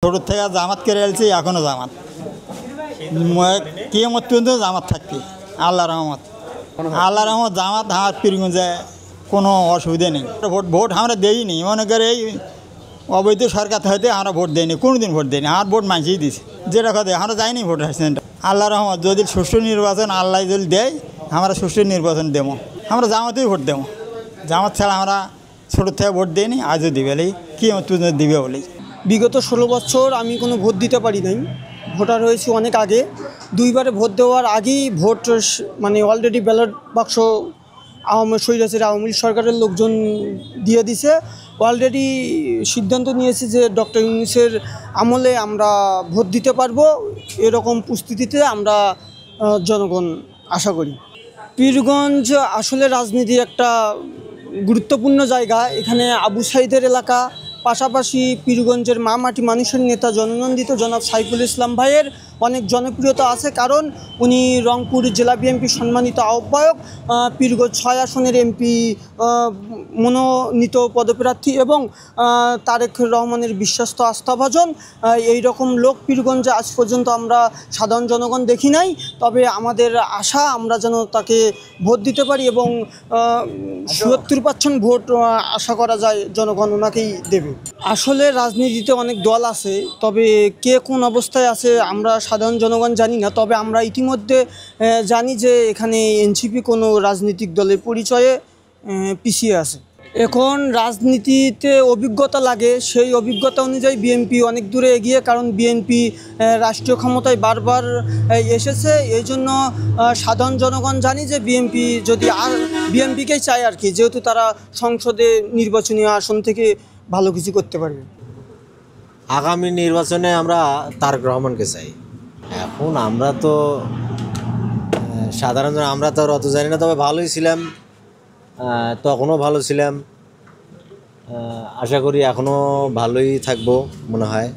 ছোটোর থেকে জামাত করে এলছি, এখনও জামাত কিয়ামত পর্যন্ত জামাত থাকবে। আল্লাহ রহমত, আল্লাহ রহমত জামাত আমার পীরগঞ্জে কোনো অসুবিধা নেই। ভোট আমরা দেইনি, মনে করে এই অবৈধ সরকার হইতে আমরা ভোট দিইনি, কোনোদিন ভোট দিইনি। আমার ভোট মানছেই দিছি, যেটা কথা আমরা যাইনি ভোট সেন্টার। আল্লাহ রহমত যদি সুষ্ঠু নির্বাচন আল্লাহ যদি দেয়, আমরা সুষ্ঠু নির্বাচন দেবো। আমরা জামাতেই ভোট দেবো, জামাত ছাড়া আমরা ছোটোর থেকে ভোট দিইনি, আজও দিবে বলেই কিয়ামত পর্যন্ত দিবে বলেই। বিগত 16 বছর আমি কোনো ভোট দিতে পারি নাই, ভোটার হয়েছি অনেক আগে। দুইবারে ভোট দেওয়ার আগেই ভোট মানে অলরেডি ব্যালট বাক্স স্বৈরাচারী আওয়ামী লীগ সরকারের লোকজন দিয়ে দিছে। অলরেডি সিদ্ধান্ত নিয়েছে যে ডক্টর ইউনূসের আমলে আমরা ভোট দিতে পারবো, এরকম প্রস্তুতিতে আমরা জনগণ আশা করি। পীরগঞ্জ আসলে রাজনীতির একটা গুরুত্বপূর্ণ জায়গা। এখানে আবু সাইদের এলাকা, পাশাপাশি পীরগঞ্জের মাটি মানুষের নেতা জননন্দিত জনাব সাইফুল ইসলাম ভাইয়ের অনেক জনপ্রিয়তা আছে, কারণ উনি রংপুর জেলা বিএনপির সম্মানিত আহ্বায়ক, পীরগঞ্জ 6 আসনের এমপি মনোনীত পদপ্রার্থী এবং তারেক রহমানের বিশ্বস্ত আস্থাভাজন। এই রকম লোক পীরগঞ্জে আজ পর্যন্ত আমরা সাধারণ জনগণ দেখি নাই। তবে আমাদের আশা আমরা যেন তাকে ভোট দিতে পারি এবং 77% ভোট আশা করা যায় জনগণ ওনাকেই দেবে। আসলে রাজনীতিতে অনেক দল আছে, তবে কে কোন অবস্থায় আছে আমরা সাধারণ জনগণ জানি না। তবে আমরা ইতিমধ্যে জানি যে এখানে এনসিপি কোনো রাজনৈতিক দলের পরিচয়ে পিছিয়ে আছে। এখন রাজনীতিতে অভিজ্ঞতা লাগে, সেই অভিজ্ঞতা অনুযায়ী বিএনপি অনেক দূরে এগিয়ে, কারণ বিএনপি রাষ্ট্রীয় ক্ষমতায় বারবার এসেছে। এই জন্য সাধারণ জনগণ জানি যে বিএনপি যদি বিএনপিকেই চায় আর কি, যেহেতু তারা সংসদে নির্বাচনী আসন থেকে ভালো কিছু করতে পারবে। আগামী নির্বাচনে আমরা তারেক রহমানকে চাই। এখন আমরা তো সাধারণত আমরা তো অত জানি না, তবে ভালোই ছিলাম, তখনও ভালো ছিলাম, আশা করি এখনও ভালোই থাকবো মনে হয়।